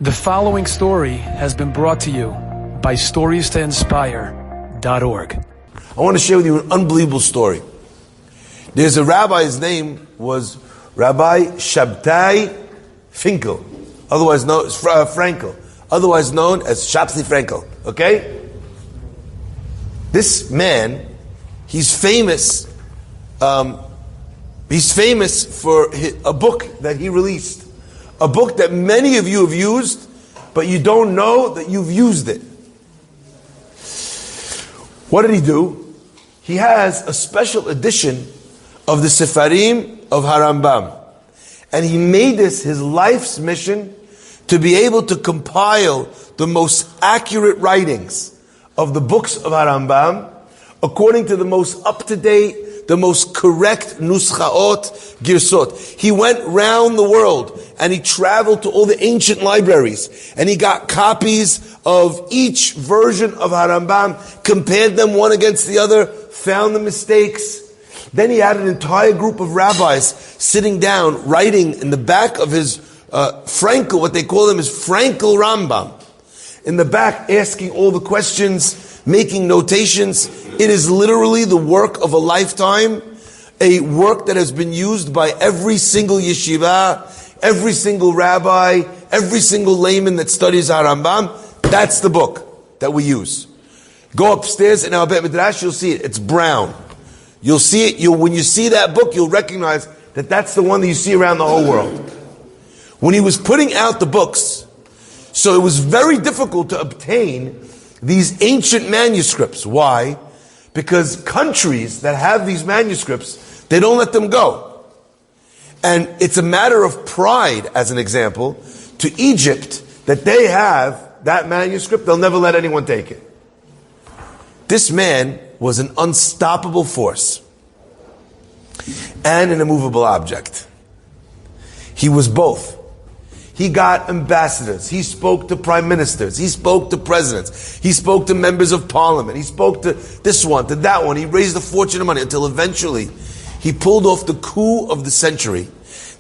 The following story has been brought to you by StoriesToInspire.org. I want to share with you an unbelievable story. There's a rabbi, his name was Rabbi Shabtai Finkel, otherwise known as Frankel, otherwise known as Shabtai Frankel. Okay? This man, he's famous. He's famous for a book that he released. A book that many of you have used, but you don't know that you've used it. What did he do? He has a special edition of the Sefarim of Harambam. And he made this his life's mission to be able to compile the most accurate writings of the books of Harambam according to the most up-to-date, the most correct nuschaot, girsot. He went round the world and he traveled to all the ancient libraries and he got copies of each version of Harambam, compared them one against the other, found the mistakes. Then he had an entire group of rabbis sitting down, writing in the back of his Frankel, what they call him is Frankel Rambam. In the back, asking all the questions, making notations. It is literally the work of a lifetime, a work that has been used by every single yeshiva, every single rabbi, every single layman that studies Harambam. That's the book that we use. Go upstairs in our Bet Midrash, you'll see it. It's brown. You'll see it. When you see that book, you'll recognize that that's the one that you see around the whole world. When he was putting out the books, so it was very difficult to obtain these ancient manuscripts. Why? Because countries that have these manuscripts, they don't let them go. And it's a matter of pride, as an example, to Egypt, that they have that manuscript. They'll never let anyone take it. This man was an unstoppable force and an immovable object. He was both. He got ambassadors. He spoke to prime ministers. He spoke to presidents. He spoke to members of parliament. He spoke to this one, to that one. He raised a fortune of money until eventually he pulled off the coup of the century.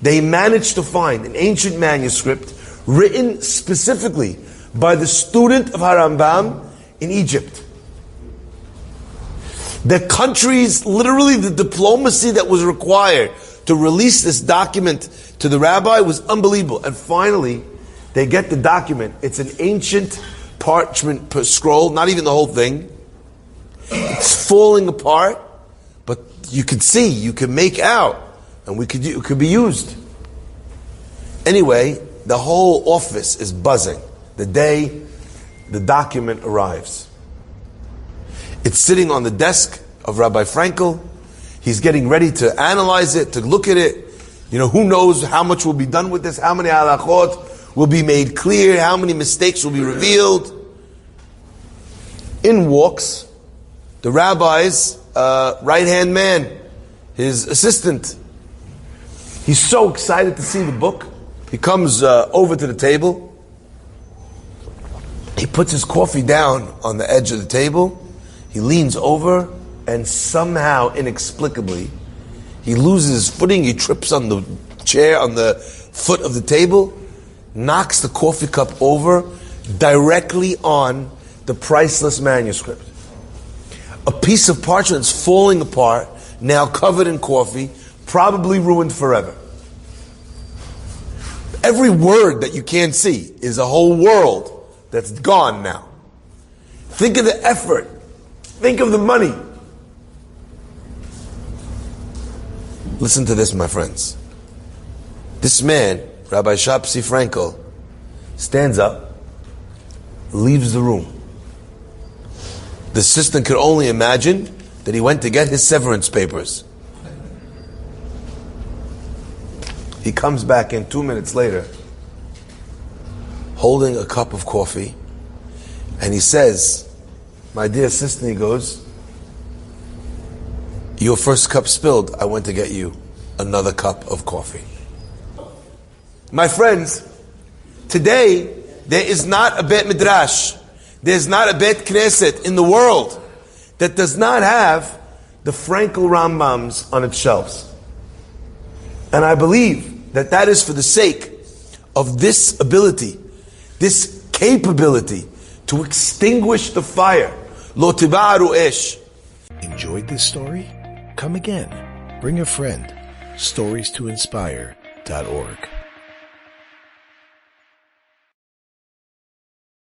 They managed to find an ancient manuscript written specifically by the student of Harambam in Egypt. The countries, literally the diplomacy that was required to release this document to the rabbi was unbelievable. And finally, they get the document. It's an ancient parchment scroll, not even the whole thing. It's falling apart, but you can see, you can make out, and it could be used. Anyway, the whole office is buzzing the day the document arrives. It's sitting on the desk of Rabbi Frankel. He's getting ready to analyze it, to look at it. Who knows how much will be done with this, how many halachot will be made clear, how many mistakes will be revealed. In walks the rabbi's right-hand man, his assistant. He's so excited to see the book. He comes over to the table. He puts his coffee down on the edge of the table. He leans over, and somehow, inexplicably, he loses his footing. He trips on the chair, on the foot of the table, knocks the coffee cup over directly on the priceless manuscript. A piece of parchment is falling apart, now covered in coffee, probably ruined forever. Every word that you can't see is a whole world that's gone now. Think of the effort. Think of the money. Listen to this, my friends. This man, Rabbi Shabtai Frankel, stands up, leaves the room. The assistant could only imagine that he went to get his severance papers. He comes back in 2 minutes later, holding a cup of coffee, and he says, "My dear assistant," he goes, "your first cup spilled. I went to get you another cup of coffee." My friends, today there is not a Bet Midrash, there's not a Bet Knesset in the world that does not have the Frankel Rambams on its shelves. And I believe that is for the sake of this ability this capability to extinguish the fire. Lo tiba'aru esh. Enjoyed this story? Come again. Bring a friend. StoriesToInspire.org